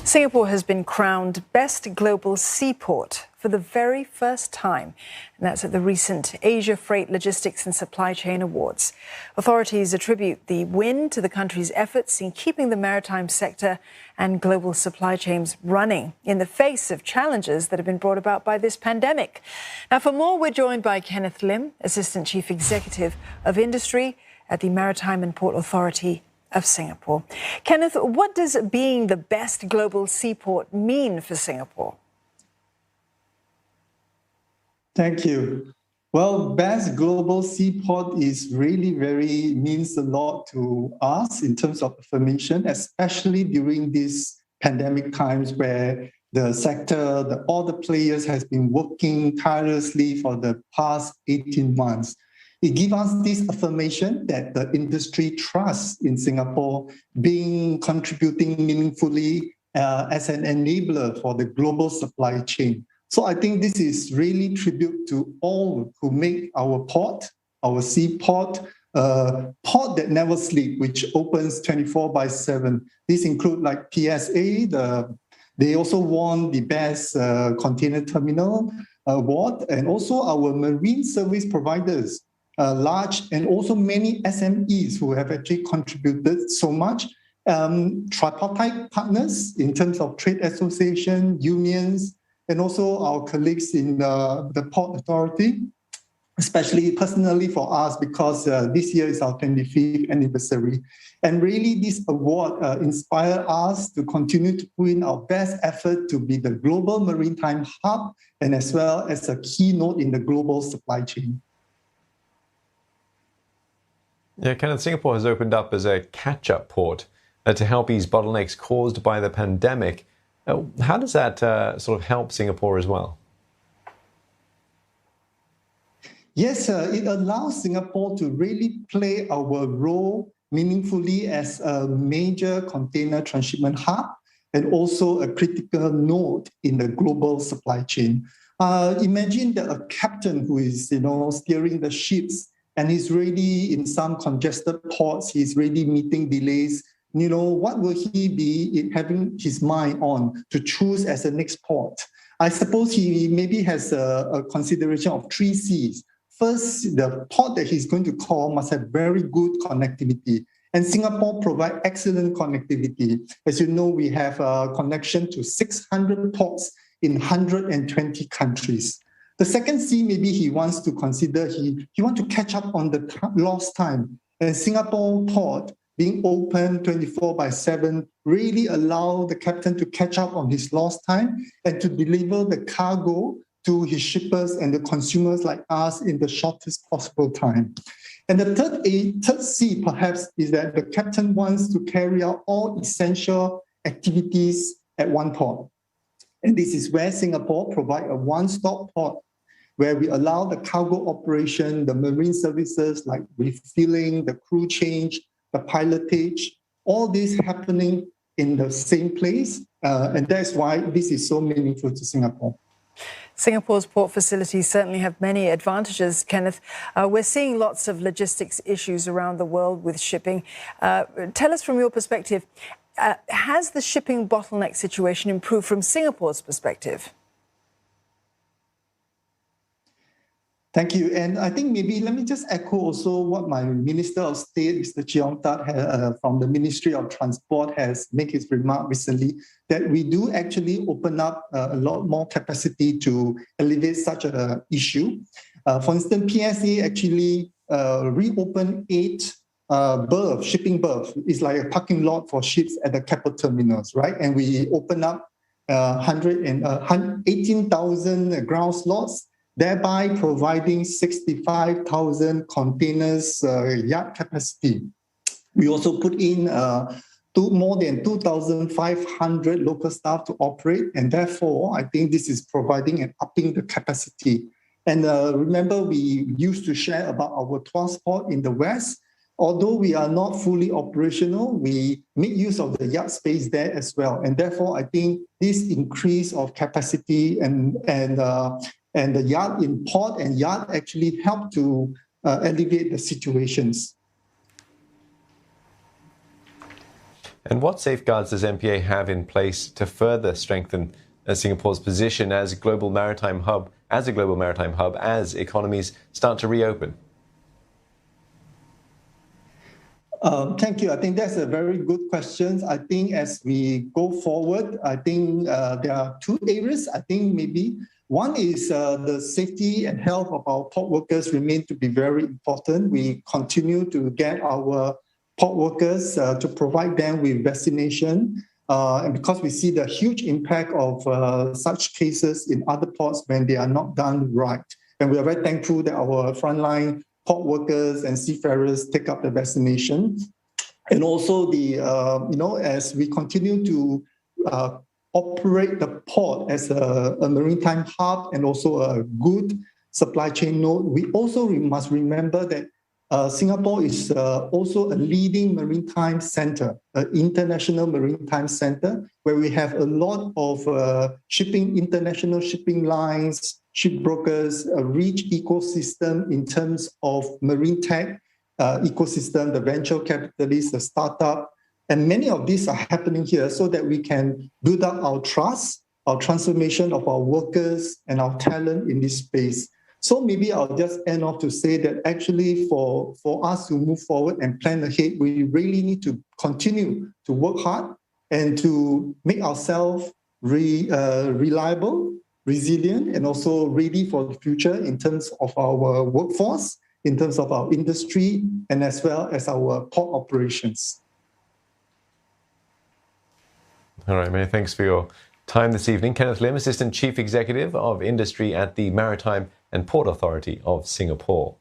Singapore has been crowned Best Global Seaport for the very first time, and that's at the recent Asia Freight Logistics and Supply Chain Awards. Authorities attribute the win to the country's efforts in keeping the maritime sector and global supply chains running in the face of challenges that have been brought about by this pandemic. Now, for more, we're joined by Kenneth Lim, Assistant Chief Executive of Industry at the Maritime and Port Authority of Singapore. Kenneth, what does being the best global seaport mean for Singapore? Thank you. Well, best global seaport is really means a lot to us in terms of affirmation, especially during these pandemic times where the sector, all the players has been working tirelessly for the past 18 months. It gives us this affirmation that the industry trusts in Singapore contributing meaningfully as an enabler for the global supply chain. So I think this is really tribute to all who make our port, our seaport, port that never sleep, which opens 24/7. This include like PSA, they also won the best container terminal award, and also our marine service providers, large and also many SMEs who have actually contributed so much. Tripartite partners in terms of trade association, unions, and also our colleagues in the Port Authority, especially personally for us because this year is our 25th anniversary. And really this award inspired us to continue to put in our best effort to be the global maritime hub and as well as a keynote in the global supply chain. Yeah, Kenneth, Singapore has opened up as a catch-up port to help ease bottlenecks caused by the pandemic. How does that sort of help Singapore as well? Yes, it allows Singapore to really play our role meaningfully as a major container transshipment hub and also a critical node in the global supply chain. Imagine that a captain who is, steering the ships and he's really in some congested ports, he's really meeting delays. What will he be having his mind on to choose as the next port? I suppose he maybe has a consideration of 3 C's. First, the port that he's going to call must have very good connectivity. And Singapore provides excellent connectivity. As you know, we have a connection to 600 ports in 120 countries. The second C, maybe he wants to consider, he wants to catch up on the lost time. And Singapore port being open 24/7 really allow the captain to catch up on his lost time and to deliver the cargo to his shippers and the consumers like us in the shortest possible time. And the third C perhaps is that the captain wants to carry out all essential activities at one port. And this is where Singapore provides a one-stop port where we allow the cargo operation, the marine services like refilling, the crew change, the pilotage, all this happening in the same place. And that's why this is so meaningful to Singapore. Singapore's port facilities certainly have many advantages, Kenneth. We're seeing lots of logistics issues around the world with shipping. Tell us from your perspective, has the shipping bottleneck situation improved from Singapore's perspective? Thank you. And I think maybe let me just echo also what my Minister of State, Mr. Cheong Tat, from the Ministry of Transport has made his remark recently, that we do actually open up a lot more capacity to alleviate such an issue. For instance, PSA actually reopened 8 shipping berths. It's like a parking lot for ships at the Keppel terminals, right? And we open up 18,000 ground slots, thereby providing 65,000 containers yard capacity. We also put in more than 2,500 local staff to operate, and therefore, I think this is providing and upping the capacity. And remember, we used to share about our Tuas port in the west. Although we are not fully operational, we make use of the yard space there as well. And therefore, I think this increase of capacity and the yard in port and yard actually help to alleviate the situations. And what safeguards does MPA have in place to further strengthen Singapore's position as a global maritime hub, as economies start to reopen? Thank you. I think that's a very good question. I think as we go forward, I think there are two areas. I think maybe one is the safety and health of our port workers remain to be very important. We continue to get our port workers to provide them with vaccination. And because we see the huge impact of such cases in other ports when they are not done right. And we are very thankful that our frontline port workers and seafarers take up the vaccination. And also as we continue to operate the port as a maritime hub and also a good supply chain node, we also must remember that Singapore is also a leading maritime center, an international maritime center, where we have a lot of international shipping lines, shipbrokers, a rich ecosystem in terms of marine tech ecosystem, the venture capitalists, the startup, and many of these are happening here so that we can build up our trust, our transformation of our workers and our talent in this space. So maybe I'll just end off to say that actually for us to move forward and plan ahead, we really need to continue to work hard and to make ourselves reliable, resilient, and also ready for the future in terms of our workforce, in terms of our industry, and as well as our port operations. All right, many thanks for your time this evening. Kenneth Lim, Assistant Chief Executive of Industry at the Maritime and Port Authority of Singapore.